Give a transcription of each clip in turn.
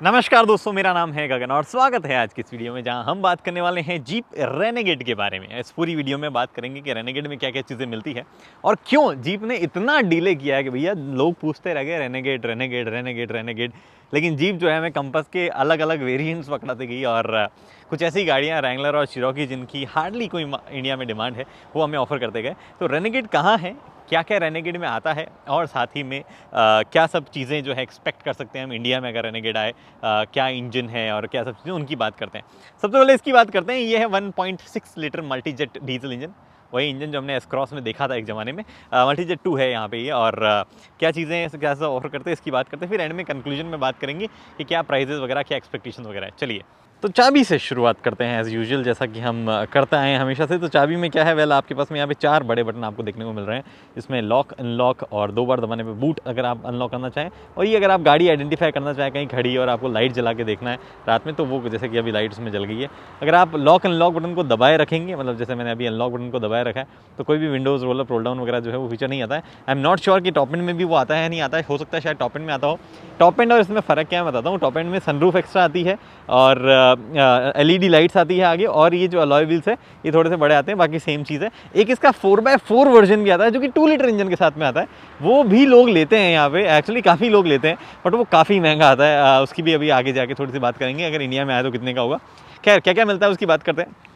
नमस्कार दोस्तों, मेरा नाम है गगन और स्वागत है आज की इस वीडियो में जहां हम बात करने वाले हैं जीप रेनेगेड के बारे में। इस पूरी वीडियो में बात करेंगे कि रेनेगेड में क्या क्या चीज़ें मिलती है और क्यों जीप ने इतना डिले किया है कि भैया लोग पूछते रह गए रेनेगेड रेनेगेड रेनेगेड रेनेगेड, लेकिन जीप जो है हमें कंपस के अलग अलग वेरिएंट्स पकड़ाती गई और कुछ ऐसी गाड़ियाँ रैंगलर और चिरोकी जिनकी हार्डली कोई इंडिया में डिमांड है वो हमें ऑफर करते गए। तो रेनेगेड कहाँ है, क्या क्या रेनेगेड में आता है और साथ ही में क्या सब चीज़ें जो है एक्सपेक्ट कर सकते हैं हम इंडिया में अगर रेनेगेड आए, क्या इंजन है और क्या सब चीज़ें उनकी बात करते हैं। सबसे पहले इसकी बात करते हैं, ये है 1.6 लीटर मल्टीजेट डीजल इंजन, वही इंजन जो हमने एस क्रॉस में देखा था एक ज़माने में। मल्टीजेट 2 है यहाँ पे ये और क्या चीज़ें क्या सब ऑफर करते हैं इसकी बात करते हैं, फिर एंड में कंक्लूजन में बात करेंगे कि क्या प्राइजेस वगैरह, क्या एक्सपेक्टेशन वगैरह है। चलिए तो चाबी से शुरुआत करते हैं एज़ यूजुअल, जैसा कि हम करते आए हैं हमेशा से। तो चाबी में क्या है, वेल आपके पास में यहाँ पे 4 बड़े बटन आपको देखने को मिल रहे हैं। इसमें लॉक, अनलॉक और 2 बार दबाने पे बूट अगर आप अनलॉक करना चाहें, और ये अगर आप गाड़ी आइडेंटिफाई करना चाहें कहीं खड़ी और आपको लाइट जला के देखना है रात में, तो वो जैसे कि अभी लाइट उसमें जल गई है। अगर आप लॉक अनलॉक बटन को दबाए रखेंगे, मतलब जैसे मैंने अभी अनलॉक बटन को दबाए रखा है, तो कोई भी Windows roll up roll down वगैरह जो है वो फीचर नहीं आता है। आई एम नॉट श्योर कि टॉप एंड में भी वो आता है नहीं आता है, हो सकता है शायद टॉप एंड में आता हो। टॉप एंड और इसमें फ़र्क क्या है मैं बताता हूँ। टॉप एंड में सनरूफ एक्स्ट्रा आती है और एलईडी लाइट्स आती है आगे, और ये जो अलॉय व्हील्स है ये थोड़े से बड़े आते हैं, बाकी सेम चीज़ है। एक इसका 4x4 वर्जन भी आता है जो कि 2 लीटर इंजन के साथ में आता है, वो भी लोग लेते हैं यहाँ पे, एक्चुअली काफ़ी लोग लेते हैं, बट वो काफ़ी महंगा आता है। उसकी भी अभी आगे जाके थोड़ी सी बात करेंगे, अगर इंडिया में आया तो कितने का होगा। खैर क्या क्या मिलता है उसकी बात करते हैं।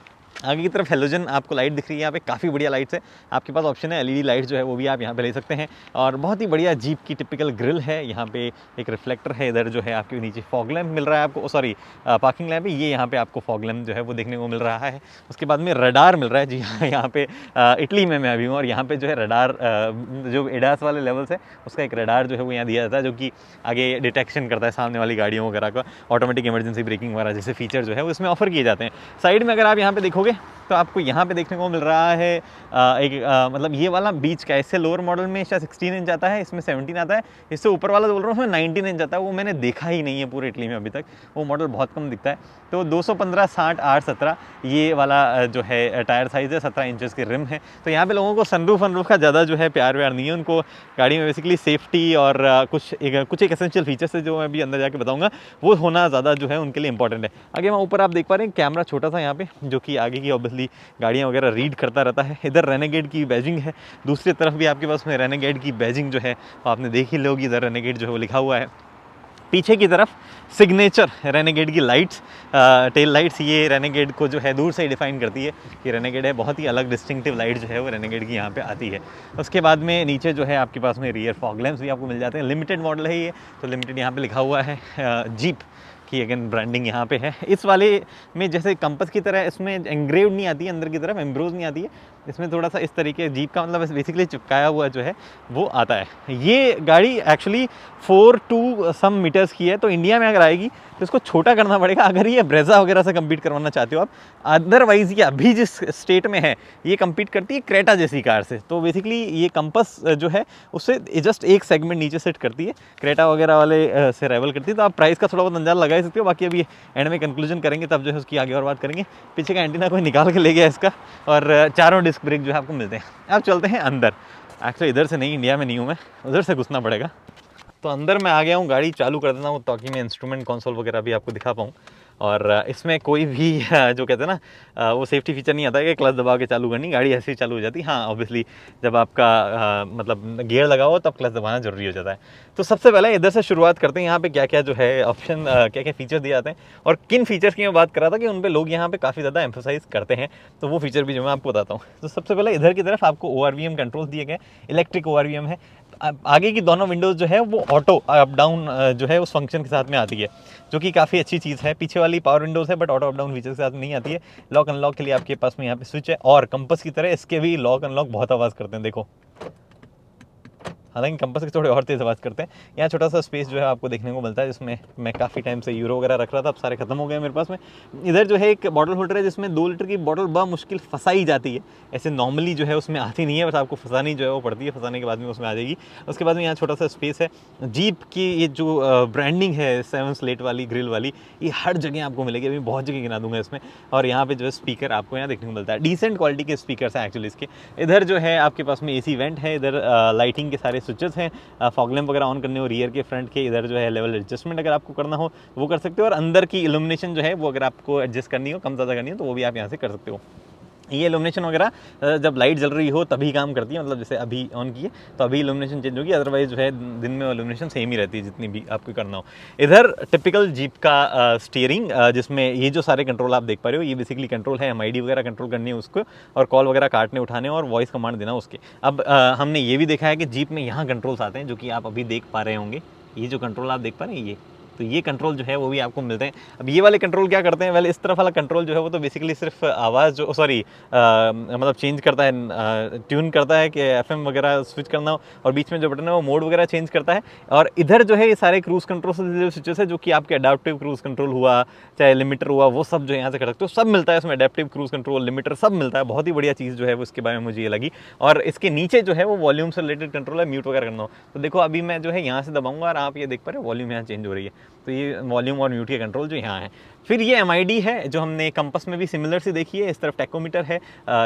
आगे की तरफ हेलोजन आपको लाइट दिख रही है, यहाँ पे काफ़ी बढ़िया लाइट्स है। आपके पास ऑप्शन है एलईडी लाइट जो है वो भी आप यहाँ पे ले सकते हैं, और बहुत ही बढ़िया जीप की टिपिकल ग्रिल है। यहाँ पे एक रिफ्लेक्टर है, इधर जो है आपके नीचे फॉग लैम्प मिल रहा है आपको, सॉरी पार्किंग लैम्प है ये, यहाँ पे आपको फॉग लैम्प जो है वो देखने को मिल रहा है। उसके बाद में रडार मिल रहा है, जी हाँ, यहाँ पे इटली में मैं अभी हूँ और यहाँ पे जो है रडार, जो एडास वाले लेवल्स है उसका एक रडार जो है वो यहाँ दिया जाता है, जो कि आगे डिटेक्शन करता है सामने वाली गाड़ियों वगैरह का। ऑटोमेटिक इमरजेंसी ब्रेकिंग वगैरह जैसे फीचर जो है वो इसमें ऑफर किए जाते हैं। साइड में अगर आप यहाँ पे देखोगे तो आपको यहाँ पे देखने को मिल रहा है मतलब ये वाला बीच का, इससे लोअर मॉडल में शायद 16 इंच आता है, इसमें 17 आता है। इससे ऊपर वाला बोल रहा हूँ उसमें 19 इंच आता है, वो मैंने देखा ही नहीं है पूरे इटली में अभी तक, वो मॉडल बहुत कम दिखता है। तो 215, 60, 8, 17 ये वाला जो है टायर साइज़ है, 17 इंचज़ के रिम है। तो यहाँ पे लोगों को सनरूफ का ज़्यादा जो है प्यार नहीं है, उनको गाड़ी में बेसिकली सेफ्टी और कुछ एक एसेंशियल फीचर्स है जो मैं अभी अंदर जाके बताऊँगा, वो होना ज़्यादा जो है उनके लिए इंपॉर्टेंट है। आगे वहाँ ऊपर आप देख पा रहे हैं कैमरा छोटा सा यहाँ पे, जो कि आगे की ऑब्वियसली गाड़ियाँ वगैरह रीड करता रहता है। इधर रेनेगेड की बैजिंग है, दूसरी तरफ भी आपके पास में रेनेगेड की बैजिंग जो है आपने देख ही लोगी, इधर रेनेगेड जो है वो लिखा हुआ है। पीछे की तरफ सिग्नेचर रेनेगेड की लाइट्स, टेल लाइट्स, ये रेनेगेड को जो है दूर से ही डिफाइन करती है कि रेनेगेड है। बहुत ही अलग डिस्टिंक्टिव लाइट जो है वो रेनेगेड की यहाँ पे आती है। उसके बाद में नीचे जो है आपके पास में रियर फॉग लैम्प्स भी आपको मिल जाते हैं। लिमिटेड मॉडल है ये, तो लिमिटेड यहाँ पे लिखा हुआ है। जीप की अगेन ब्रांडिंग यहाँ पे है। इस वाले में जैसे कंपस की तरह इसमें एंग्रेव नहीं आती है, अंदर की तरफ एम्ब्रोज नहीं आती है, इसमें थोड़ा सा इस तरीके जीप का मतलब बेसिकली चिपकाया हुआ जो है वो आता है। ये गाड़ी एक्चुअली 4 to some मीटर्स की है, तो इंडिया में अगर आएगी तो इसको छोटा करना पड़ेगा अगर ये ब्रेजा वगैरह से कम्पीट करवाना चाहते हो आप। अदरवाइज ये अभी जिस स्टेट में है ये कम्पीट करती है क्रेटा जैसी कार से, तो बेसिकली ये कंपस जो है उससे जस्ट एक सेगमेंट नीचे सेट करती है, क्रेटा वगैरह वाले से राइवल करती है। तो आप प्राइस का थोड़ा बहुत अंदाजा लगा ही सकते हो, बाकी अभी एंड में कंक्लूजन करेंगे तब जो है उसकी आगे और बात करेंगे। पीछे का एंटीना कोई निकाल के ले गया इसका, और चारों डिस्क ब्रेक जो है आपको मिलते हैं। अब चलते हैं अंदर। एक्चुअली इधर से नहीं, इंडिया में नहीं हूँ मैं, उधर से घुसना पड़ेगा। तो अंदर मैं आ गया हूँ, गाड़ी चालू कर देता हूँ ताकि मैं इंस्ट्रूमेंट कंसोल वगैरह भी आपको दिखा पाऊँ। और इसमें कोई भी जो कहते हैं ना वो सेफ्टी फीचर नहीं आता है कि क्लच दबा के चालू करनी, गाड़ी ऐसे ही चालू हो जाती है। हाँ ऑब्वियसली जब आपका मतलब गियर लगा हो तब क्लच दबाना जरूरी हो जाता है। तो सबसे पहले इधर से शुरुआत करते हैं, यहाँ पे क्या क्या जो है ऑप्शन, क्या क्या फीचर दिए जाते हैं और किन फीचर्स की मैं बात कर रहा था कि उन पे लोग यहाँ पे काफ़ी ज़्यादा एम्फोसाइज करते हैं, तो वो फीचर भी जो मैं आपको बताता हूँ। तो सबसे पहले इधर की तरफ आपको ORVM कंट्रोल दिए गए, इलेक्ट्रिक ORVM है। आगे की दोनों विंडोज़ जो है वो ऑटो अप डाउन जो है उस फंक्शन के साथ में आती है, जो कि काफ़ी अच्छी चीज़ है। पीछे वाली पावर विंडोज़ है but auto up down feature के साथ नहीं आती है। लॉक अनलॉक के लिए आपके पास में यहाँ पे स्विच है, और कंपस की तरह इसके भी लॉक अनलॉक बहुत आवाज़ करते हैं, देखो। हालांकि कंपस के थोड़े और तेज़ आवाज़ करते हैं। यहाँ छोटा सा स्पेस जो है आपको देखने को मिलता है, जिसमें मैं काफ़ी टाइम से यूरो वगैरह रख रहा था, अब सारे खत्म हो गए मेरे पास में। इधर जो है एक बॉटल होल्डर है जिसमें 2 लीटर की बॉटल बड़ा मुश्किल फंसाई जाती है, ऐसे नॉर्मली जो है उसमें आती नहीं है, बस आपको फंसानी जो है वो पड़ती है, फंसाने के बाद में उसमें आ जाएगी। उसके बाद में यहाँ छोटा सा स्पेस है। जीप की ये जो ब्रांडिंग है 7 स्लेट वाली ग्रिल वाली, ये हर जगह आपको मिलेगी, अभी बहुत जगह गिना दूंगा इसमें। और यहाँ पे जो है स्पीकर आपको यहाँ देखने को मिलता है, डिसेंट क्वालिटी के स्पीकर हैं एक्चुअली इसके। इधर जो है आपके पास में AC वेंट है, इधर लाइटिंग के सारे स्विचेस हैं, फॉग लैंप वगैरह ऑन करने हो, रियर के फ्रंट के, इधर जो है लेवल एडजस्टमेंट अगर आपको करना हो वो कर सकते हो, और अंदर की इल्यूमिनेशन जो है वो अगर आपको एडजस्ट करनी हो, कम ज़्यादा करनी हो, तो वो भी आप यहाँ से कर सकते हो। ये इल्यूमिनेशन वगैरह जब लाइट जल रही हो तभी काम करती है, मतलब जैसे अभी ऑन की है तो अभी इल्यूमिनेशन चेंज होगी, अदरवाइज जो है दिन में इल्यूमिनेशन सेम ही रहती है जितनी भी आपको करना हो। इधर टिपिकल जीप का स्टीयरिंग, जिसमें ये जो सारे कंट्रोल आप देख पा रहे हो ये बेसिकली कंट्रोल है, MID वगैरह कंट्रोल करनी है उसको, और कॉल वगैरह काटने उठाने और वॉइस कमांड देना उसके। अब हमने ये भी देखा है कि जीप में यहाँ कंट्रोल्स आते हैं जो कि आप अभी देख पा रहे होंगे, ये जो कंट्रोल आप देख पा रहे हैं ये, तो ये कंट्रोल जो है वो भी आपको मिलते हैं। अब ये वाले कंट्रोल क्या करते हैं, वेल इस तरफ वाला कंट्रोल जो है वो तो बेसिकली सिर्फ आवाज़ जो मतलब चेंज करता है, ट्यून करता है कि FM वगैरह स्विच करना हो, और बीच में जो बटन है वो मोड वगैरह चेंज करता है। और इधर जो है ये सारे क्रूज़ कंट्रोल से जो स्विचेस है, जो कि आपके अडाप्टिव क्रूज़ कंट्रोल हुआ, चाहे लिमिटर हुआ, वो सब जो यहाँ से कर सकते हो, सब मिलता है इसमें, अडेप्टिव क्रूज़ कंट्रोल, लिमिटर सब मिलता है। बहुत ही बढ़िया चीज़ जो है वो इसके बारे में मुझे ये लगी। और इसके नीचे जो है वो वॉल्यूम से रिलेटेड कंट्रोल है, म्यूट वगैरह करना हो तो देखो अभी मैं जो है यहाँ से दबाऊंगा और आप ये देख पा रहे हो वॉल्यूम यहाँ चेंज हो रही है, तो ये वॉल्यूम और म्यूट के कंट्रोल जो यहाँ है। फिर ये MID है जो हमने कंपस में भी सिमिलर से देखी है। इस तरफ टेकोमीटर है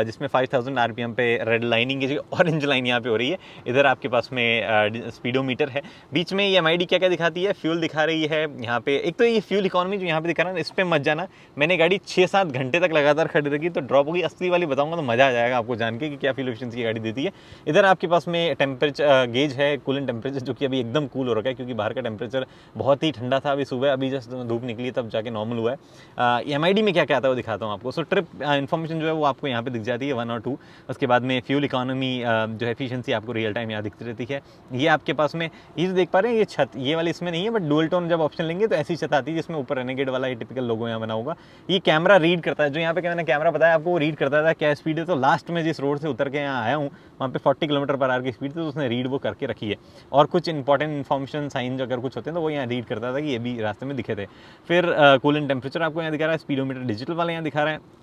जिसमें 5000 RPM पे रेड लाइनिंग की जगह ऑरेंज लाइन यहाँ पे हो रही है। इधर आपके पास में स्पीडोमीटर है। बीच में ये MID क्या क्या दिखाती है, फ्यूल दिखा रही है यहाँ पे। एक तो ये फ्यूल इकोनॉमी जो यहाँ पे दिखा रहा है इस पर मत जाना, मैंने गाड़ी 6-7 घंटे तक लगातार खड़ी रखी तो ड्रॉप होगी। असली वाली बताऊँगा तो मज़ा आ जाएगा आपको जान के कि क्या फ्यूल एफिशिएंसी गाड़ी देती है। इधर आपके पास में टेम्परेचर गेज है, कूलेंट टेम्परेचर, जो कि अभी एकदम कूल हो रखा है क्योंकि बाहर का टेम्परेचर बहुत ही ठंडा था अभी सुबह, अभी जस्ट धूप निकली तब जाके नॉर्मल हुआ है। MID में क्या क्या आता है वो दिखाता हूँ आपको। सो ट्रिप इन्फॉर्मेशन जो है वो आपको यहाँ पे दिख जाती है 1 और 2। उसके बाद में फ्यूल इकोनॉमी जो है एफिशिएंसी आपको रियल टाइम यहाँ दिखती रहती है। ये आपके पास में ये जो देख पा रहे हैं ये छत, ये वाली इसमें नहीं है, बट डुअल टोन जब ऑप्शन लेंगे तो ऐसी छत आती है जिसमें ऊपर रेनेगेड वाला ये टिपिकल लोगो यहाँ बना होगा। ये कैमरा रीड करता है, जो यहाँ पे मैंने कैमरा बताया आपको, वो रीड करता था क्या स्पीड है। तो लास्ट में जिस रोड से उतर के यहाँ आया हूँ वहाँ पे 40 km/h की स्पीड थी, तो उसने रीड वो करके रखी है। और कुछ इंपॉर्टेंट इन्फॉर्मेशन साइन अगर कुछ होते हैं तो वो यहाँ रीड करता था कि ये भी रास्ते में दिखे थे। फिर कूलेंट टेम्परेचर आपको यहाँ दिखा रहा है, स्पीडोमीटर डिजिटल वाला यहाँ दिखा रहा है।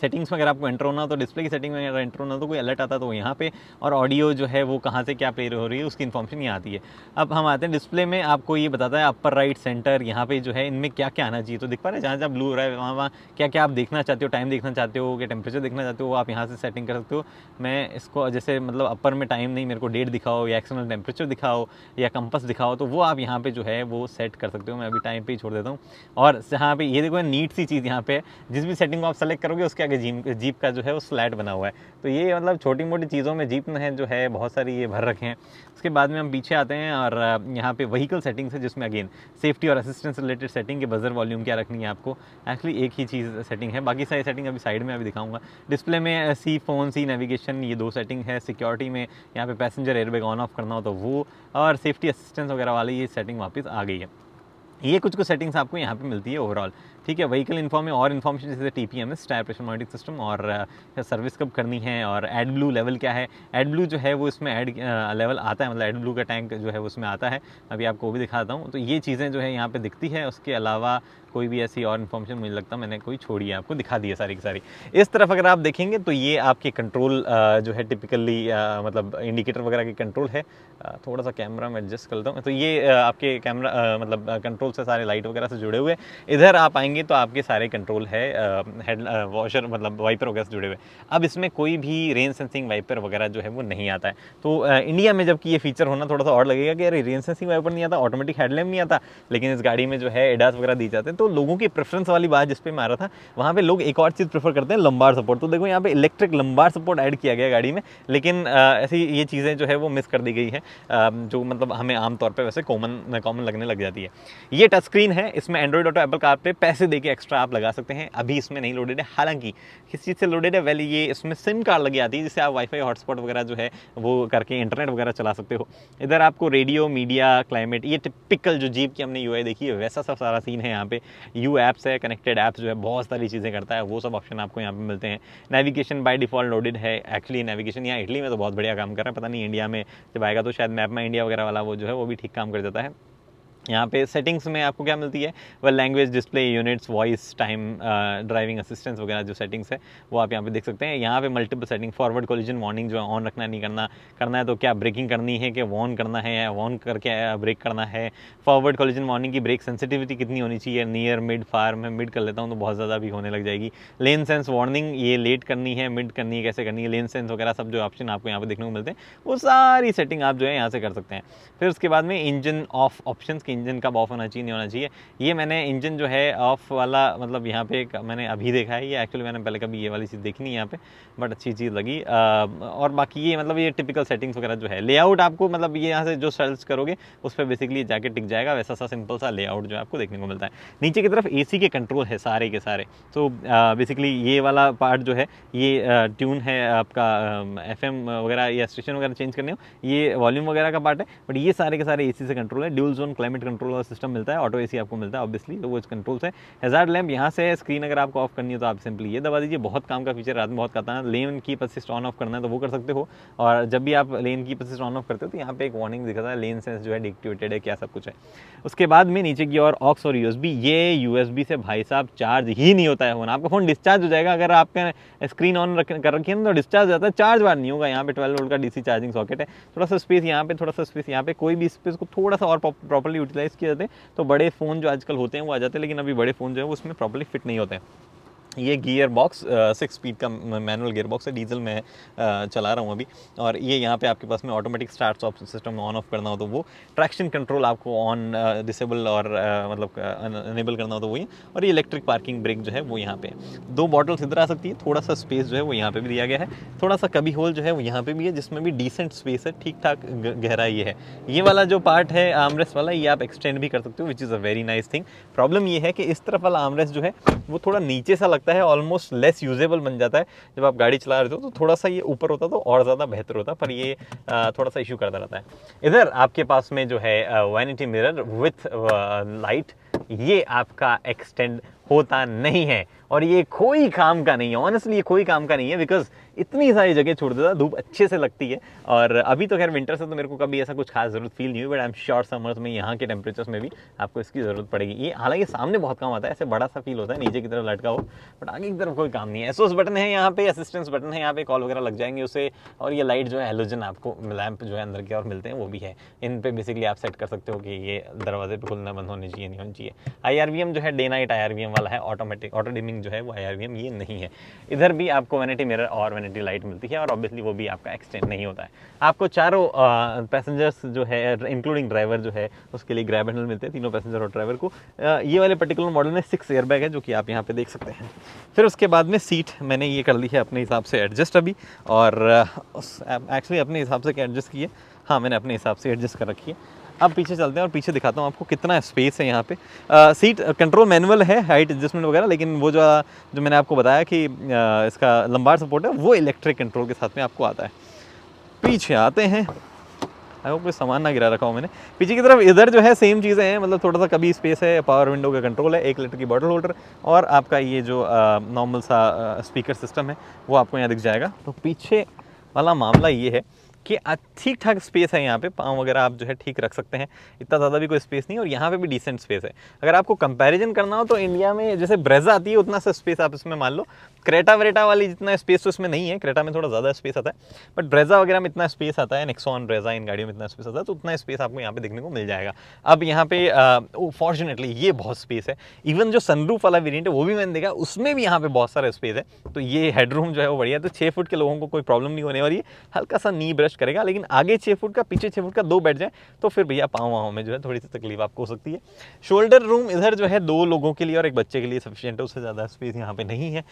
सेटिंग्स में अगर आपको एंटर होना हो तो डिस्प्ले की सेटिंग में अगर एंटर होना हो तो कोई अलर्ट आता है तो वो यहाँ पे, और ऑडियो जो है वो कहाँ से क्या प्ले हो रही है उसकी इन्फॉर्मेशन यहाँ आती है। अब हम आते हैं डिस्प्ले में, आपको ये बताता है अपर राइट सेंटर यहाँ पे जो है इनमें क्या क्या आना चाहिए। तो दिख पा रहे हैं जहाँ जहाँ ब्लू हो रहा है वहाँ क्या क्या आप देखना चाहते हो, टाइम देखना चाहते हो, क्या टेम्परेचर देखना चाहते हो, आप यहाँ से सेटिंग कर सकते हो। मैं इसको जैसे मतलब अपर में टाइम नहीं, मेरे को डेट दिखाओ या एक्सटर्नल टेम्परेचर दिखाओ या कंपस दिखाओ, तो वो आप यहाँ पे जो है वो सेट कर सकते हो। मैं अभी टाइम पे ही छोड़ देता हूँ। और यहाँ पे ये देखो नीट सी चीज़ यहाँ पे, जिस भी सेटिंग को आप सेलेक्ट करोगे उसके आगे जीप का जो है वो स्लैट बना हुआ है। तो ये मतलब छोटी मोटी चीज़ों में जीप में है जो है बहुत सारी ये भर रखे हैं। उसके बाद में हम पीछे आते हैं और यहाँ पे व्हीकल सेटिंग्स है जिसमें अगेन सेफ्टी और असिस्टेंस रिलेटेड सेटिंग के बजर वॉल्यूम क्या रखनी है आपको, एक्चुअली एक ही चीज़ सेटिंग है, बाकी सारी सेटिंग अभी साइड में अभी दिखाऊंगा। डिस्प्ले में सी फोन, सी नेविगेशन, ये 2 सेटिंग है। सिक्योरिटी में यहाँ पे पैसेंजर एयरबैग ऑन ऑफ करना हो तो वो, और सेफ्टी असिस्टेंस वगैरह वाली ये सेटिंग वापस आ गई है। ये कुछ सेटिंग्स आपको यहाँ पे मिलती है ओवरऑल, ठीक है। व्हीकल इन्फॉर्म में और इन्फॉर्मेशन जैसे TPMS, tyre pressure monitoring system, और सर्विस कब करनी है, और एड ब्लू लेवल क्या है। एड ब्लू जो है वो इसमें एड लेवल आता है, मतलब एड ब्लू का टैंक जो है वो उसमें आता है, अभी आपको वो भी दिखाता हूँ। तो ये चीज़ें जो है यहाँ पे दिखती है। उसके अलावा कोई भी ऐसी और इन्फॉर्मेशन मुझे लगता है मैंने कोई छोड़ी है, आपको दिखा दी है सारी की सारी। इस तरफ अगर आप देखेंगे तो ये आपके कंट्रोल जो है टिपिकली मतलब इंडिकेटर वगैरह की कंट्रोल है। थोड़ा सा कैमरा में एडजस्ट कर लेता हूँ। तो ये आपके कैमरा मतलब कंट्रोल से सारे लाइट वगैरह से जुड़े हुए। इधर आप आएंगे तो आपके सारे कंट्रोल है, हेड वॉशर मतलब वाइपर वगैरह से जुड़े हुए। अब इसमें कोई भी रेन सेंसिंग वाइपर वगैरह जो है वो नहीं आता है। तो इंडिया में जबकि ये फीचर होना थोड़ा सा और लगेगा कि अरे रेन सेंसिंग वाइपर नहीं आता, ऑटोमेटिक हेडलैम्प नहीं आता, लेकिन इस गाड़ी में जो है एडास वगैरह दी जाते हैं। तो लोगों की प्रेफरेंस वाली बात जिस पे मैं आ रहा था, वहाँ पे लोग एक और चीज़ प्रेफर करते हैं, लंबार सपोर्ट। तो देखो यहाँ पे इलेक्ट्रिक लंबार सपोर्ट ऐड किया गया गाड़ी में, लेकिन ऐसी ये चीज़ें जो है वो मिस कर दी गई है, जो मतलब हमें आमतौर पे वैसे कॉमन लगने लग जाती है। ये टच स्क्रीन है, इसमें एंड्रॉइड ऑटो, एप्पल कारप्ले पैसे देके एक्स्ट्रा आप लगा सकते हैं। अभी इसमें नहीं लोडेड है, हालांकि किस चीज़ से लोडेड है, वेल ये इसमें सिम कार्ड लगी आती है जिससे आप वाईफाई हॉटस्पॉट वगैरह जो है वो करके इंटरनेट वगैरह चला सकते हो। इधर आपको रेडियो, मीडिया, क्लाइमेट, ये टिपिकल जो जीप की हमने UI देखी है वैसा सब सारा सीन है। यहाँ पे यू ऐप्स है, कनेक्टेड ऐप्स जो है बहुत सारी चीज़ें करता है, वो सब ऑप्शन आपको यहाँ पे मिलते हैं। नेविगेशन बाय डिफॉल्ट लोडेड है। एक्चुअली नेविगेशन यहाँ इटली में तो बहुत बढ़िया काम कर रहा है, पता नहीं इंडिया में जब आएगा तो शायद मैप में इंडिया वगैरह वाला वो जो है वो भी ठीक काम कर जाता है। यहाँ पे सेटिंग्स में आपको क्या मिलती है, वह language, display units, voice, time, driving assistance वगैरह जो सेटिंग्स है वो आप यहाँ पे देख सकते हैं। यहाँ पे multiple setting, forward collision warning जो है ऑन रखना नहीं करना है तो क्या ब्रेकिंग करनी है कि वॉर्न करना है या वॉर्न करके ब्रेक करना है। फॉरवर्ड कोलिजन वार्निंग की ब्रेक सेंसिटिविटी कितनी होनी चाहिए, नियर, मिड, फार। मैं मिड कर लेता हूँ तो बहुत ज़्यादा भी होने लग जाएगी। लेन सेंस वार्निंग, ये लेट करनी है, मिड करनी है, कैसे करनी है, लेन सेंस वगैरह सब जो ऑप्शन आपको यहाँ पे देखने को मिलते हैं वो सारी सेटिंग आप जो है यहाँ से कर सकते हैं। फिर उसके बाद में इंजन ऑफ ऑप्शन, कि इंजन कब ऑफ होना चाहिए, नहीं होना चाहिए। ये मैंने इंजन जो है ऑफ वाला मतलब यहाँ पे मैंने अभी देखा है, ये एक्चुअली मैंने पहले कभी ये वाली चीज़ देखी नहीं यहाँ पे, बट अच्छी चीज़ लगी। और बाकी ये मतलब ये टिपिकल सेटिंग्स वगैरह जो है, लेआउट आपको मतलब ये यहाँ से जो सर्च करोगे उस पर बेसिकली जाके टिक जाएगा, वैसा सा सिंपल सा लेआउट जो है आपको देखने को मिलता है। नीचे की तरफ एसी के कंट्रोल है सारे के सारे। तो बेसिकली ये वाला पार्ट जो है ये ट्यून है आपका, FM वगैरह या स्टेशन वगैरह चेंज करने हो, ये वॉल्यूम वगैरह का पार्ट है। बट ये सारे के सारे एसी से कंट्रोल है। ड्यूल जोन क्लाइमेट कंट्रोल वाला सिस्टम मिलता है, ऑटो एसी आपको मिलता है ऑब्वियसली, तो वो कंट्रोल्स है। हैजार्ड लैम्प यहाँ से है, स्क्रीन अगर आपको ऑफ करनी है तो आप सिंपली ये दबा दीजिए, बहुत काम का फीचर, रात में बहुत करता है। Lane keep assist on off करना है तो वो कर सकते हो, और जब भी आप lane keep assist on off करते हो तो यहाँ पे एक वार्निंग दिखाता है, लेन सेंस जो है डिएक्टिवेटेड है, क्या सब कुछ है। उसके बाद में नीचे की ओर ऑक्स और यूएसबी, ये यूएसबी से भाई साहब चार्ज ही नहीं होता है फोन, आपका फोन डिस्चार्ज हो जाएगा अगर आपका स्क्रीन ऑन कर रखी है ना तो डिस्चार्ज हो जाता है, चार्ज बार नहीं होगा। यहाँ पे 12 वोल्ट का डीसी चार्जिंग सॉकेट है, थोड़ा सा स्पेस यहाँ पे, थोड़ा सा स्पेस यहाँ पे, कोई भी स्पेस को थोड़ा सा और प्रॉपर्ली यूटिलाइज किया जाते हैं तो बड़े फ़ोन जो आजकल होते हैं वो आ जाते हैं, लेकिन अभी बड़े फ़ोन जो है वो उसमें प्रॉपर्ली फिट नहीं होते हैं। ये गियर बॉक्स 6 स्पीड का मैनुअल गियर बॉक्स है, डीजल में चला रहा हूँ अभी। और ये यहाँ पे आपके पास में automatic start stop system on off करना हो तो वो, ट्रैक्शन कंट्रोल आपको ऑन डिसेबल और मतलब अनेबल करना हो तो वही। और ये इलेक्ट्रिक पार्किंग ब्रेक जो है वो यहाँ पे, 2 बॉटल्स इधर आ सकती है, थोड़ा सा स्पेस जो है वो यहाँ पे भी दिया गया है, थोड़ा सा कभी होल जो है वो यहाँ पे भी है जिसमें भी डिसेंट स्पेस है, ठीक ठाक गहराई है। ये वाला जो पार्ट है आर्मरेस्ट वाला, ये आप एक्सटेंड भी कर सकते हो, which is a very nice thing. Problem ये है कि इस तरफ वाला आर्मरेस्ट जो है वो थोड़ा नीचे सा लगता है, ऑलमोस्ट लेस यूजेबल बन जाता है। जब आप गाड़ी चला रहे हो तो थोड़ा सा ये ऊपर होता तो और ज़्यादा बेहतर होता, पर ये थोड़ा सा इशू करता रहता है। इधर आपके पास में जो है वैनिटी मिरर विथ लाइट, ये आपका एक्सटेंड होता नहीं है और ये कोई काम का नहीं है, ऑनेस्टली ये कोई काम का नहीं है, बिकॉज इतनी सारी जगह छोड़ देता, धूप अच्छे से लगती है। और अभी तो खैर विंटर से तो मेरे को कभी ऐसा कुछ खास ज़रूरत फील नहीं हुई, but I am sure summers में यहाँ के टेम्परेचर्स में भी आपको इसकी ज़रूरत पड़ेगी। ये हालांकि सामने बहुत काम आता है, ऐसे बड़ा सा फील होता है नीचे की तरफ लटका हो, बट आगे की तरफ कोई काम नहीं है। एसओएस बटन है यहाँ पे, असिस्टेंस बटन है यहाँ पे, कॉल वगैरह लग जाएंगे उससे। और ये लाइट जो है हेलोजन आपको लैंप जो है अंदर की ओर मिलते हैं वो भी है। इन पे बेसिकली आप सेट कर सकते हो कि ये दरवाजे पे खुलना बंद होने चाहिए, नहीं होनी चाहिए। IRVM जो है डे नाइट IRVM वाला है, ऑटोमेटिक ऑटो डिमिंग जो है वो IRVM ये नहीं है। इधर भी आपको वैनिटी मिरर और वैनिटी लाइट मिलती है और ऑब्वियसली वो भी आपका एक्सटेंड नहीं होता है। आपको चारों पैसेंजर्स जो है इंक्लूडिंग ड्राइवर जो है उसके लिए ग्रैब हैंडल मिलते हैं, तीनों पैसेंजर और ड्राइवर को। ये वाले पर्टिकुलर मॉडल में 6 एयरबैग है जो कि आप यहाँ पे देख सकते हैं। फिर उसके बाद में सीट मैंने ये कर ली है अपने हिसाब से एडजस्ट अभी, और एक्चुअली अपने हिसाब से क्या एडजस्ट की है, हाँ मैंने अपने हिसाब से एडजस्ट कर रखी है। अब पीछे चलते हैं और पीछे दिखाता हूँ आपको कितना स्पेस है यहाँ पे। सीट कंट्रोल मैनुअल है, हाइट एडजस्टमेंट वगैरह, लेकिन वो जो मैंने आपको बताया कि इसका लंबार सपोर्ट है वो इलेक्ट्रिक कंट्रोल के साथ में आपको आता है। पीछे आते हैं, आई होप कोई सामान ना गिरा रखा हो मैंने। पीछे की तरफ इधर जो है सेम चीज़ें हैं, मतलब थोड़ा सा कभी स्पेस है, पावर विंडो का कंट्रोल है, 1 लीटर की बॉटल होल्डर, और आपका ये जो नॉर्मल सा स्पीकर सिस्टम है वो आपको यहाँ दिख जाएगा। तो पीछे वाला मामला ये है कि ठीक ठाक स्पेस है यहाँ पे, पाँव वगैरह आप जो है ठीक रख सकते हैं, इतना ज़्यादा भी कोई स्पेस नहीं, और यहाँ पे भी डिसेंट स्पेस है। अगर आपको कंपैरिजन करना हो तो इंडिया में जैसे ब्रेजा आती है उतना सा स्पेस आप इसमें मान लो, क्रेटा वरेटा वाली जितना स्पेस तो इसमें नहीं है, क्रेटा में थोड़ा ज़्यादा स्पेस आता है, बट ब्रेजा वगैरह में इतना स्पेस आता है, नेक्सॉन ब्रेजा इन गाड़ियों में इतना स्पेस आता है, तो उतना स्पेस आपको यहाँ पे देखने को मिल जाएगा। अब यहाँ पे फॉर्चुनेटली ये बहुत स्पेस है, इवन जो सनरूफ वाला वेरिएंट है वो भी मैंने देखा, उसमें भी यहाँ पे बहुत सारा स्पेस है, तो ये हेडरूम जो है वो बढ़िया है। तो 6 फुट के लोगों को कोई प्रॉब्लम नहीं होने वाली है, हल्का सा नी ब्रश करेगा, लेकिन आगे 6 फुट का पीछे 6 फुट का 2 बैठ जाए तो फिर भैया पाँव में जो है थोड़ी सी तकलीफ आपको हो सकती है। शोल्डर रूम इधर जो है 2 लोगों के लिए और 1 बच्चे के लिए सफिशिएंट है, उससे ज़्यादा स्पेस यहाँ पे नहीं है,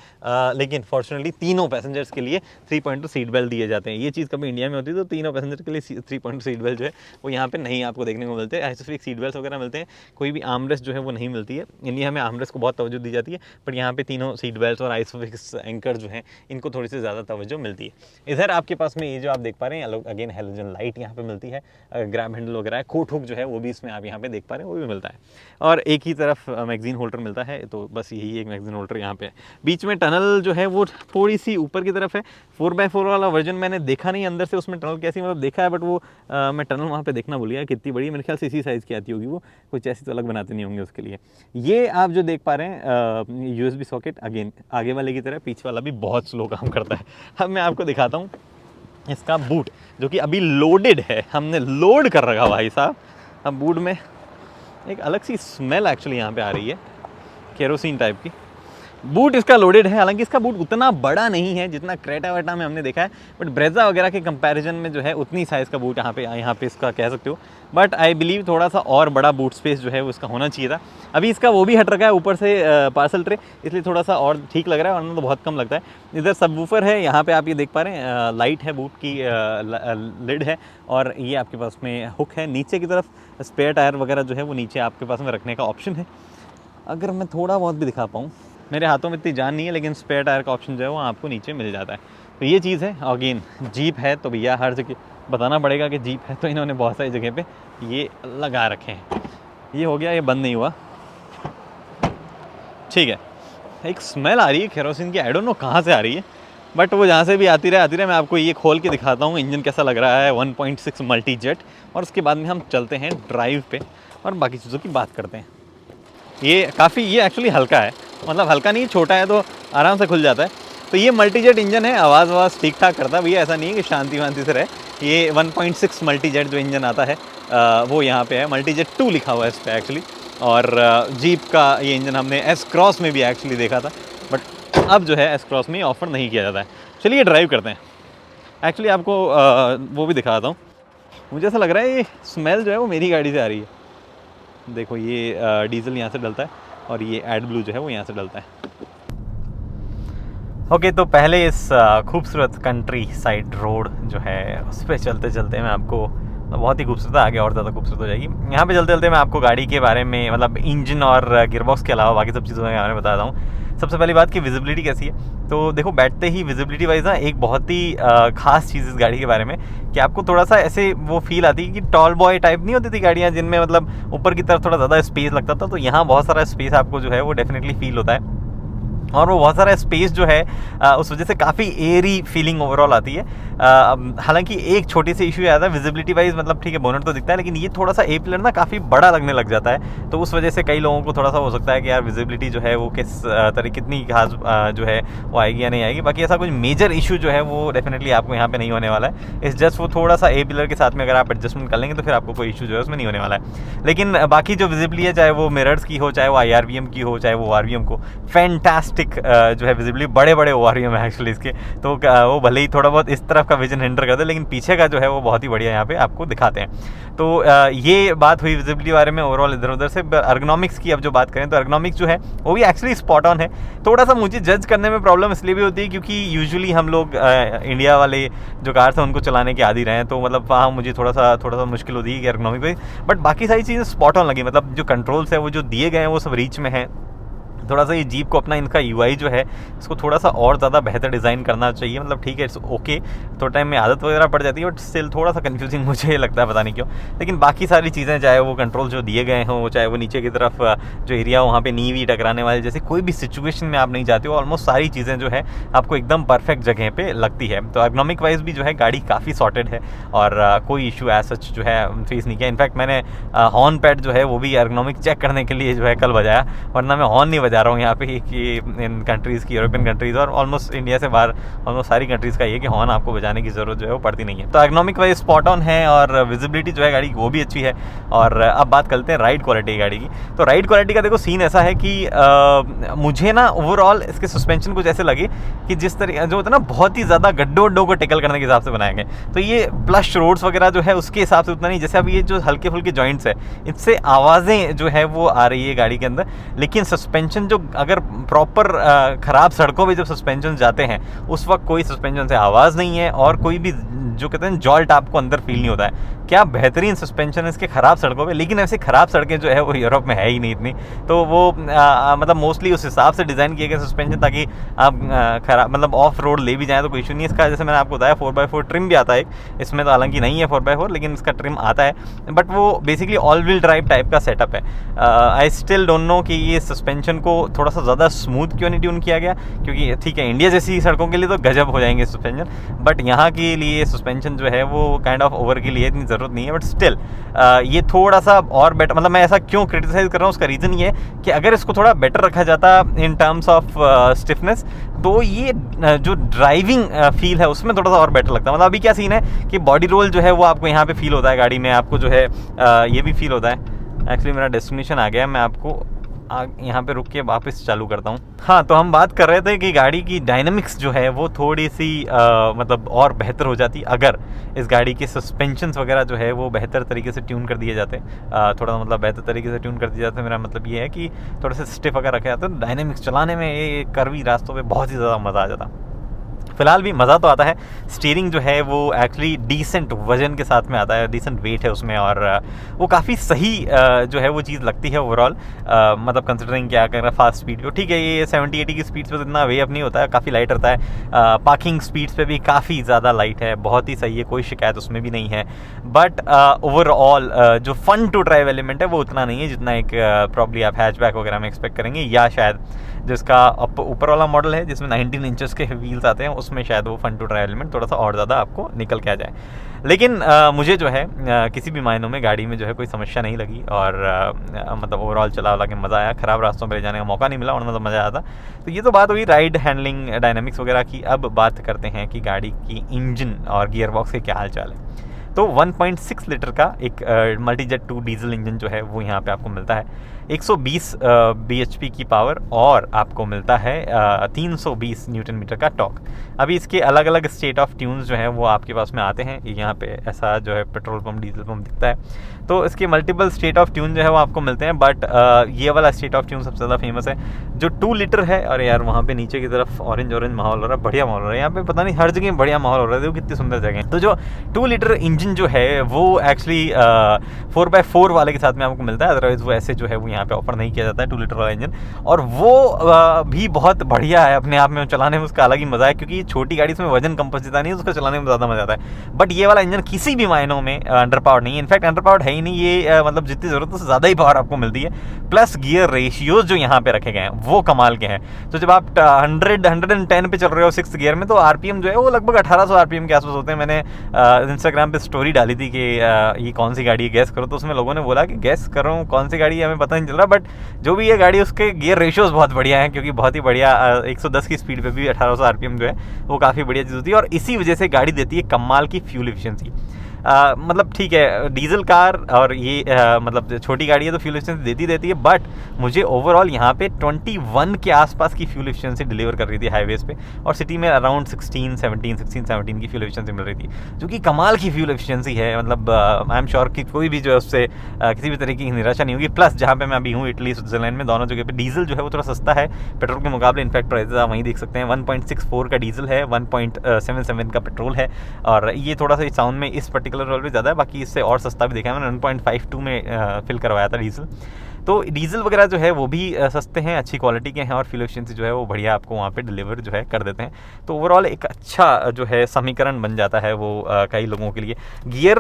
लेकिन फॉर्चुनेटली तीनों पैसेंजर्स के लिए 3.2 सीट बेल्ट दिए जाते हैं। ये चीज़ कभी इंडिया में होती है तो तीनों पैसेंजर के लिए 3.2 सीट बेल्ट जो है वो यहाँ पे नहीं आपको देखने को मिलते हैं। स्पेसिफिक सीट बेल्ट वगैरह मिलते हैं, कोई भी आर्मरेस्ट जो है वो नहीं मिलती है। इंडिया में आर्मरेस्ट को बहुत तवज्जो दी जाती है, बट यहाँ पे तीनों सीट बेल्ट और आइसोफिक्स एंकर जो है इनको थोड़ी सी ज़्यादा तवज्जो मिलती है। इधर आपके पास में ये जो आप देख पा रहे हैं अगेन हेलोजन लाइट यहाँ पे मिलती है, ग्रैब हैंडल वगैरह है, कोट हुक जो है वो भी इसमें आप यहाँ पे देख पा रहे हैं, वो भी मिलता है। और एक ही तरफ मैगजीन होल्डर मिलता है, तो बस यही एक मैगजीन होल्डर यहाँ पे है। बीच में टनल जो है वो थोड़ी सी ऊपर की तरफ है। 4x4 वाला वर्जन मैंने देखा नहीं अंदर से, उसमें टनल कैसी मतलब देखा है, बट वो मैं टनल वहाँ पे देखना भूल गया कितनी बड़ी, मेरे ख्याल से इसी साइज़ की आती होगी, वो कुछ ऐसी तो अलग बनाते नहीं होंगे उसके लिए। ये आप जो देख पा रहे हैं USB सॉकेट, अगेन आगे वाले की तरह पीछे वाला भी बहुत स्लो काम करता है। अब मैं आपको दिखाता हूँ इसका बूट, जो कि अभी लोडेड है, हमने लोड कर रखा भाई साहब। अब बूट में एक अलग सी स्मेल एक्चुअली यहाँ पे आ रही है, केरोसिन टाइप की। बूट इसका लोडेड है, हालांकि इसका बूट उतना बड़ा नहीं है जितना क्रेटा वेटा में हमने देखा है, बट ब्रेजा वगैरह के कंपैरिजन में जो है उतनी साइज़ का बूट यहाँ पे इसका कह सकते हो। बट आई बिलीव थोड़ा सा और बड़ा बूट स्पेस जो है वो इसका होना चाहिए था। अभी इसका वो भी हट रखा है ऊपर से पार्सल ट्रे, इसलिए थोड़ा सा और ठीक लग रहा है, वरना तो बहुत कम लगता है। इधर सबवूफर है, यहाँ पे आप ये देख पा रहे हैं, लाइट है, बूट की लिड है, और ये आपके पास में हुक है। नीचे की तरफ स्पेयर टायर वगैरह जो है वो नीचे आपके पास में रखने का ऑप्शन है। अगर मैं थोड़ा बहुत भी दिखा पाऊँ, मेरे हाथों में इतनी जान नहीं है, लेकिन स्पेयर टायर का ऑप्शन जो है वो आपको नीचे मिल जाता है। तो ये चीज़ है। अगेन जीप है तो भैया हर जगह बताना पड़ेगा कि जीप है, तो इन्होंने बहुत सारी जगह पे ये लगा रखे हैं। ये हो गया, ये बंद नहीं हुआ, ठीक है। एक स्मेल आ रही है केरोसिन की, आई डोंट नो कहाँ से आ रही है, बट वो जहाँ से भी आती रहे। मैं आपको ये खोल के दिखाता हूँ इंजन कैसा लग रहा है, 1.6 मल्टी जेट। और उसके बाद में हम चलते हैं ड्राइव पे और बाकी चीज़ों की बात करते हैं। ये एक्चुअली हल्का है, मतलब हल्का नहीं, छोटा है तो आराम से खुल जाता है। तो ये मल्टी जेट इंजन है, आवाज़ ठीक ठाक करता है भैया, ऐसा नहीं है कि शांति वांति से रहे। ये 1.6 मल्टी जेट जो इंजन आता है वो यहाँ पे है, मल्टी जेट 2 लिखा हुआ है इस पर एक्चुअली। और जीप का ये इंजन हमने एस क्रॉस में भी एक्चुअली देखा था, बट अब जो है एस क्रॉस में ऑफर नहीं किया जाता है। चलिए ड्राइव करते हैं। एक्चुअली आपको वो भी दिखाता हूँ। मुझे ऐसा लग रहा है ये स्मेल जो है वो मेरी गाड़ी से आ रही है। देखो ये डीजल यहाँ से डलता है और ये एड ब्लू जो है वो यहाँ से डलता है। ओके, तो पहले इस खूबसूरत कंट्री साइड रोड जो है उस पर चलते चलते मैं आपको, बहुत ही खूबसूरत है, आगे और ज़्यादा खूबसूरत हो जाएगी। यहाँ पे चलते चलते मैं आपको गाड़ी के बारे में, मतलब इंजन और गियरबॉक्स के अलावा बाकी सब चीज़ों के बारे में बताता हूँ। सबसे पहली बात कि विजिबिलिटी कैसी है। तो देखो, बैठते ही विजिबिलिटी वाइज ना एक बहुत ही खास चीज़ इस गाड़ी के बारे में कि आपको थोड़ा सा ऐसे वो फील आती है कि टॉल बॉय टाइप नहीं होती थी गाड़ियाँ जिनमें मतलब ऊपर की तरफ थोड़ा ज़्यादा स्पेस लगता था। तो यहाँ बहुत सारा स्पेस आपको जो है वो डेफिनेटली फील होता है, और वो बहुत सारा स्पेस जो है उस वजह से काफ़ी एयरी फीलिंग ओवरऑल आती है। हालांकि एक छोटी सी इशू आता है विजिबिलिटी वाइज, मतलब ठीक है बोनट तो दिखता है, लेकिन ये थोड़ा सा ए पिलर ना काफ़ी बड़ा लगने लग जाता है। तो उस वजह से कई लोगों को थोड़ा सा हो सकता है कि यार विजिबिलिटी जो है वो किस तरह कितनी खास जो है वो आएगी या नहीं आएगी। बाकी ऐसा कुछ मेजर इशू जो है वो डेफिनेटली आपको यहाँ पे नहीं होने वाला है। इस जस्ट वो थोड़ा सा ए पिलर के साथ में अगर आप एडजस्टमेंट कर लेंगे तो फिर आपको कोई इशू जो है उसमें नहीं होने वाला है। लेकिन बाकी जो विजिबिलिटी है, चाहे वो मिरर्स की हो, चाहे वो IRVM की हो, चाहे वो RVM को, फैंटास्टिक जो है विजिबिलिटी, बड़े बड़े ORVM है एक्चुअली इसके। तो वो भले ही थोड़ा बहुत इस तरफ का विजन हिंडर कर दे, लेकिन पीछे का जो है वो बहुत ही बढ़िया यहाँ पे आपको दिखाते हैं। तो ये बात हुई विजिबिलिटी बारे में ओवरऑल इधर उधर से। अर्गोनॉमिक्स की अब जो बात करें तो अर्गोनॉमिक्स जो है वो भी एक्चुअली स्पॉट ऑन है। थोड़ा सा मुझे जज करने में प्रॉब्लम इसलिए भी होती है क्योंकि यूजुअली हम लोग इंडिया वाले जो कार्स हैं उनको चलाने के आदी रहे हैं, तो मतलब वहाँ मुझे थोड़ा सा मुश्किल होती है कि अर्गोनॉमिक पे, बट बाकी सारी चीज़ें स्पॉट ऑन लगी। मतलब जो कंट्रोल्स है वो जो दिए गए हैं वो सब रीच में है। थोड़ा सा ये जीप को अपना इनका UI जो है इसको थोड़ा सा और ज़्यादा बेहतर डिज़ाइन करना चाहिए। मतलब ठीक है, इट्स ओके, थोड़ा टाइम में आदत वगैरह पड़ जाती है, बट स्टिल थोड़ा सा कंफ्यूजिंग मुझे लगता है, पता नहीं क्यों। लेकिन बाकी सारी चीज़ें, चाहे वो कंट्रोल जो दिए गए हों, चाहे वो नीचे की तरफ जो एरिया वहाँ पे नी वी टकराने वाले, जैसे कोई भी सिचुएशन में आप नहीं जाते हो, ऑलमोस्ट सारी चीज़ें जो है आपको एकदम परफेक्ट जगह पर लगती है। तो एर्गोनॉमिक वाइज भी जो है गाड़ी काफ़ी सॉर्टेड है और कोई इशू एज सच जो है फेस नहीं किया। इनफैक्ट मैंने हॉर्न पैड जो है वो भी एर्गोनॉमिक चेक करने के लिए जो है कल बजाया, वरना मैं हॉर्न नहीं बजा रहा हूँ यहाँ पे इन कंट्रीज़ की, यूरोपियन कंट्रीज़ और ऑलमोस्ट इंडिया से बाहर ऑलमोस्ट सारी कंट्रीज़ का ये कि हॉर्न आपको बजाने की ज़रूरत जो है वो पड़ती नहीं है। तो एर्गोनॉमिक वाइज स्पॉट ऑन है और विजिबिलिटी जो है गाड़ी की वो भी अच्छी है। और अब बात करते हैं राइड क्वालिटी गाड़ी की। तो राइड क्वालिटी का देखो सीन ऐसा है कि मुझे ना ओवरऑल इसके सस्पेंशन कुछ ऐसे लगे कि जिस तरह जो होता है ना बहुत ही ज़्यादा गड्ढों को टेकल करने के हिसाब से बनाए गए, तो ये प्लश रोड्स वगैरह जो है उसके हिसाब से उतना नहीं। जैसे अब ये जो हल्के फुल्के जॉइंट्स है, इससे आवाज़ें जो है वो आ रही है गाड़ी के अंदर, लेकिन सस्पेंशन सस्पेंशन जो अगर प्रॉपर ख़राब सड़कों पे जब सस्पेंशन जाते हैं उस वक्त कोई सस्पेंशन से आवाज़ नहीं है और कोई भी जो कहते हैं जॉल्ट आपको अंदर फील नहीं होता है। क्या बेहतरीन सस्पेंशन है इसके ख़राब सड़कों पे, लेकिन ऐसी ख़राब सड़कें जो है वो यूरोप में है ही नहीं इतनी, तो वो मतलब मोस्टली उस हिसाब से डिज़ाइन किए गए सस्पेंशन ताकि आप खराब मतलब ऑफ रोड ले भी जाएँ तो कोई इशू नहीं है। इसका जैसे मैंने आपको बताया 4x4 ट्रिम भी आता है इसमें, तो हालांकि नहीं है 4x4 लेकिन इसका ट्रिम आता है, बट वो basically all wheel drive type का सेटअप है। आई स्टिल डोंट नो कि ये सस्पेंशन को थोड़ा सा ज़्यादा स्मूथ क्यों नहीं ट्यून किया गया, क्योंकि ठीक है इंडिया जैसी सड़कों के लिए तो गजब हो जाएंगे सस्पेंशन, बट यहाँ के लिए सस्पेंशन जो है वो काइंड ऑफ ओवर के लिए इतनी ज़रूरत नहीं है। बट स्टिल ये थोड़ा सा और बेटर, मतलब मैं ऐसा क्यों क्रिटिसाइज़ कर रहा हूँ उसका रीज़न ये है कि अगर इसको थोड़ा बेटर रखा जाता इन टर्म्स ऑफ स्टिफनेस तो ये जो ड्राइविंग फील है उसमें थोड़ा सा और बेटर लगता है। मतलब अभी क्या सीन है कि बॉडी रोल जो है वो आपको यहाँ पे फील होता है गाड़ी में, आपको जो है ये भी फील होता है। एक्चुअली मेरा डेस्टिनेशन आ गया है, मैं आपको यहाँ पे रुक के वापस चालू करता हूँ। हाँ, तो हम बात कर रहे थे कि गाड़ी की डायनामिक्स जो है वो थोड़ी सी मतलब और बेहतर हो जाती अगर इस गाड़ी के सस्पेंशंस वगैरह जो है वो बेहतर तरीके से ट्यून कर दिए जाते, थोड़ा मतलब बेहतर तरीके से ट्यून कर दिए जाते। मेरा मतलब ये है कि थोड़ा सा स्टिफ अगर रखा जाता तो डायनामिक्स चलाने में ये कर्वी रास्तों पर बहुत ही ज़्यादा मज़ा आ जाता। फिलहाल भी मज़ा तो आता है। स्टीयरिंग जो है वो एक्चुअली डिसेंट वजन के साथ में आता है, डिसेंट वेट है उसमें, और वो काफ़ी सही जो है वो चीज़ लगती है ओवरऑल, मतलब कंसिडरिंग क्या कर रहा है फास्ट स्पीड को। ठीक है ये 70-80 की स्पीड्स पे तो इतना वे अप नहीं होता है, काफ़ी लाइट रहता है। पार्किंग स्पीड्स पे भी काफ़ी ज़्यादा लाइट है, बहुत ही सही है, कोई शिकायत उसमें भी नहीं है। बट ओवरऑल जो फन टू ड्राइव एलिमेंट है वो उतना नहीं है जितना एक प्रॉब्ली आप हैचबैक वगैरह में एक्सपेक्ट करेंगे, या शायद जिसका ऊपर वाला मॉडल है जिसमें 19 इंचेस के व्हील्स आते हैं उसमें शायद वो फन टू ड्राइव एलिमेंट थोड़ा सा और ज़्यादा आपको निकल के आ जाए। लेकिन मुझे जो है किसी भी मायनों में गाड़ी में जो है कोई समस्या नहीं लगी, और मतलब ओवरऑल चला के मज़ा आया। ख़राब रास्तों पर ले जाने का मौका नहीं मिला, वरना तो मज़ा आया था। तो ये तो बात हुई राइड हैंडलिंग डायनामिक्स वगैरह की। अब बात करते हैं कि गाड़ी की इंजन और गियर बॉक्स के क्या हाल चाल है। तो 1.6 लीटर का एक मल्टीजेट 2 डीजल इंजन जो है वो यहाँ पे आपको मिलता है। 120 bhp की पावर, और आपको मिलता है 320 न्यूटन मीटर का टॉर्क। अभी इसके अलग अलग स्टेट ऑफ ट्यून्स जो हैं वो आपके पास में आते हैं। यहाँ पे ऐसा जो है पेट्रोल पंप डीजल पंप दिखता है, तो इसके मल्टीपल स्टेट ऑफ ट्यून जो है वो आपको मिलते हैं। बट ये वाला स्टेट ऑफ ट्यून सबसे ज़्यादा फेमस है जो 2 लीटर है। और यार वहाँ पे नीचे की तरफ ऑरेंज माहौल हो रहा है, बढ़िया माहौल हो रहा है यहाँ पे, पता नहीं हर जगह बढ़िया माहौल हो रहा है, देखो कितनी सुंदर जगह है। तो जो 2 लीटर इंजन जो है वो एक्चुअली 4x4 वाले के साथ में आपको मिलता है, अदरवाइज वो ऐसे जो है वो यहाँ पे ऑफर नहीं किया जाता है 2 लीटर वाला इंजन। और वो भी बहुत बढ़िया है अपने आप में, चलाने में उसका अलग ही मज़ा है, क्योंकि छोटी गाड़ी में वजन कम पहुँचता नहीं है, उसको चलाने में ज़्यादा मज़ा आता है। बट ये वाला इंजन किसी भी मायनों में अंडर पावर्ड नहीं है, इनफैक्ट अंडर पावर्ड है ही नहीं ये, मतलब जितनी ज़रूरत है उससे ज़्यादा ही पावर आपको मिलती है। प्लस गियर रेशियोज जो यहाँ पे रखे गए हैं वो कमाल के हैं। तो जब आप 110 पे चल रहे हो 6th गियर में, तो आरपीएम जो है वो लगभग 1800 आरपीएम के आसपास होते हैं। मैंने इंस्टाग्राम पे स्टोरी डाली थी कि ये कौन सी गाड़ी है गैस करो, तो उसमें लोगों ने बोला कि गैस करो कौन सी गाड़ी है, हमें पता नहीं चल रहा। बट जो भी ये गाड़ी उसके गियर रेशियोज बहुत बढ़िया हैं, क्योंकि बहुत ही बढ़िया 110 की स्पीड पे भी 1800 आरपीएम जो है वो काफ़ी बढ़िया चीज़ होती है, और इसी वजह से गाड़ी देती है कमाल की फ्यूल एफिशिएंसी। मतलब ठीक है डीजल कार और ये मतलब छोटी गाड़ी है तो फ्यूल एफिशिएंसी देती है, बट मुझे ओवरऑल यहाँ पे 21 के आसपास की फ्यूल एफिशिएंसी डिलीवर कर रही थी हाईवेज पे, और सिटी में अराउंड 16-17 की फ्यूल एफिशिएंसी मिल रही थी, जो कि कमाल की फ्यूल एफिशिएंसी है। मतलब आई एम श्योर कि कोई भी जो है उससे किसी भी तरीके की निराशा नहीं होगी। प्लस जहाँ पे मैं अभी हूँ इटली स्विट्जरलैंड में, दोनों जगह पे डीजल जो है वो थोड़ा सस्ता है पेट्रोल के मुकाबले। इनफैक्ट प्राइसेस आप वहीं देख सकते हैं, 1.64 का डीजल है, 1.77 का पेट्रोल है, और ये थोड़ा सा साउंड में इस पर्टिकुलर रोल पे ज़्यादा है, बाकी इससे और सस्ता भी देखा है मैंने, 1.52 में फिल करवाया था डीजल। तो डीजल वगैरह जो है वो भी सस्ते हैं, अच्छी क्वालिटी के हैं, और फ्यूल एफिशिएंसी जो है वो बढ़िया आपको वहाँ पे डिलीवर जो है कर देते हैं। तो ओवरऑल एक अच्छा जो है समीकरण बन जाता है वो कई लोगों के लिए। गियर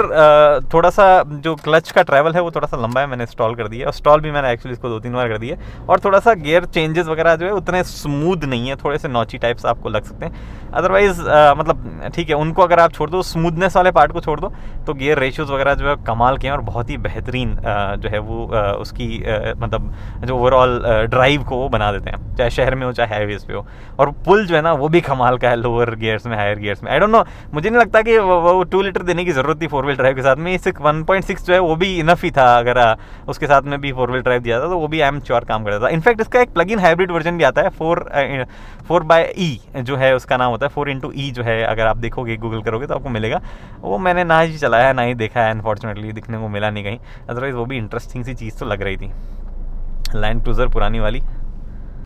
थोड़ा सा जो क्लच का ट्रैवल है वो थोड़ा सा लंबा है, मैंने इंस्टॉल कर दिया, और इंस्टॉल भी मैंने एक्चुअली इसको 2-3 बार कर दिया, और थोड़ा सा गियर चेंजेस वगैरह जो है उतने स्मूथ नहीं है, थोड़े से नॉची टाइप्स आपको लग सकते हैं। अदरवाइज मतलब ठीक है, उनको अगर आप छोड़ दो, स्मूथनेस वाले पार्ट को छोड़ दो, तो गियर रेशियोज वगैरह जो है कमाल के हैं, और बहुत ही बेहतरीन जो है वो उसकी मतलब जो ओवरऑल ड्राइव को वो बना देते हैं, चाहे शहर में हो चाहे हाईवेज पे हो। और पुल जो है ना वो भी कमाल का है, लोअर गियर्स में हायर गियर्स में। आई डोंट नो, मुझे नहीं लगता कि वो 2 लीटर देने की ज़रूरत थी 4 व्हील ड्राइव के साथ में। इस 1.6 जो है वो भी इनफ ही था, अगर उसके साथ में भी 4 व्हील ड्राइव दिया था तो वो भी आई एम श्योर काम करता था। इनफैक्ट इसका एक प्लग इन हाइब्रिड वर्जन भी आता है, 4xe जो है उसका नाम होता है, 4xe जो है, अगर आप देखोगे गूगल करोगे तो आपको मिलेगा। वो मैंने ना ही चलाया है ना ही देखा है, अनफॉर्चुनेटली दिखने को मिला नहीं कहीं, अदरवाइज़ वो भी इंटरेस्टिंग सी चीज़ तो लग रही थी। लैंड क्रूज़र पुरानी वाली,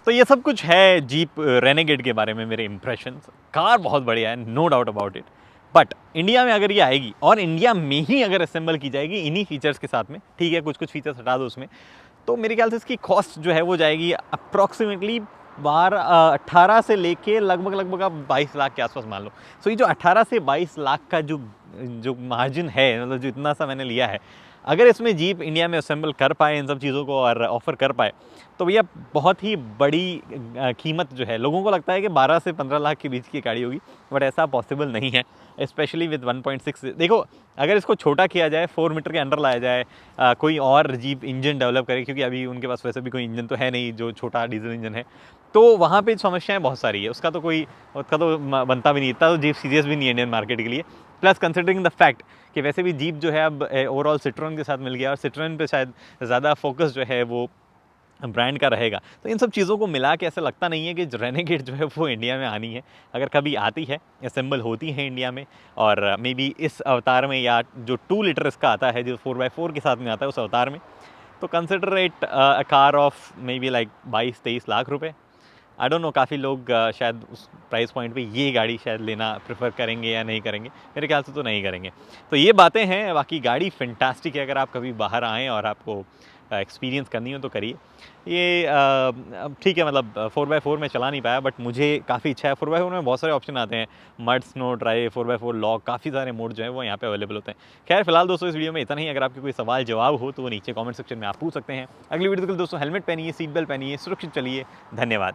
तो ये सब कुछ है जीप रेनेगेड के बारे में मेरे इंप्रेशंस। कार बहुत बढ़िया है, no doubt about it, but India में अगर ये आएगी और इंडिया में ही अगर असेंबल की जाएगी इन्हीं फीचर्स के साथ में, ठीक है कुछ कुछ फीचर्स हटा दो उसमें, तो मेरे ख्याल से इसकी कॉस्ट जो है वो जाएगी अप्रॉक्सीमेटली 18 से लेके लगभग आप 22 लाख के आसपास मान लो। सो ये जो 18 से 22 लाख का जो जो मार्जिन है, मतलब जो इतना सा मैंने लिया है, अगर इसमें जीप इंडिया में असेंबल कर पाए इन सब चीज़ों को और ऑफ़र कर पाए, तो भैया बहुत ही बड़ी कीमत जो है, लोगों को लगता है कि 12 से 15 लाख के बीच की गाड़ी होगी, बट ऐसा पॉसिबल नहीं है, स्पेशली विद 1.6। देखो अगर इसको छोटा किया जाए, 4 मीटर के अंडर लाया जाए, कोई और जीप इंजन डेवलप करे, क्योंकि अभी उनके पास वैसे भी कोई इंजन तो है नहीं जो छोटा डीजल इंजन है, तो वहाँ पे समस्याएं बहुत सारी है, उसका तो बनता भी नहीं, इतना तो जीप सीरियस भी नहीं है इंडियन मार्केट के लिए। प्लस कंसिडरिंग द फैक्ट कि वैसे भी जीप जो है अब ओवरऑल सिट्रोन के साथ मिल गया और सिट्रोन पे शायद ज़्यादा फोकस जो है वो ब्रांड का रहेगा, तो इन सब चीज़ों को मिला के ऐसा लगता नहीं है कि रेनेगेड जो है वो इंडिया में आनी है। अगर कभी आती है, असेंबल होती है इंडिया में, और मे बी इस अवतार में या जो 2 लीटर इसका आता है जो 4x4 के साथ में आता है उस अवतार में, तो consider it a car of maybe like 22-23 lakh रुपए। आई डोंट नो, काफ़ी लोग शायद उस प्राइस पॉइंट पे ये गाड़ी शायद लेना प्रेफर करेंगे या नहीं करेंगे, मेरे ख्याल से तो नहीं करेंगे। तो ये बातें हैं, बाकी गाड़ी फैंटास्टिक है, अगर आप कभी बाहर आएँ और आपको एक्सपीरियंस करनी हो तो करिए। ये ठीक है, मतलब 4x4 में चला नहीं पाया, बट मुझे काफ़ी इच्छा है। 4x4 में बहुत सारे ऑप्शन आते हैं, mud, snow, drive, 4x4 lock, काफ़ी सारे मोड जो है वो यहाँ पे अवेलेबल होते हैं। खैर फिलहाल दोस्तों इस वीडियो में इतना ही। अगर आपके कोई सवाल जवाब हो तो वो नीचे कमेंट सेक्शन में आप पूछ सकते हैं। अगली वीडियो तक दोस्तों हेलमेट पहनिए, सीट बेल्ट पहनिए, सुरक्षित चलिए। धन्यवाद।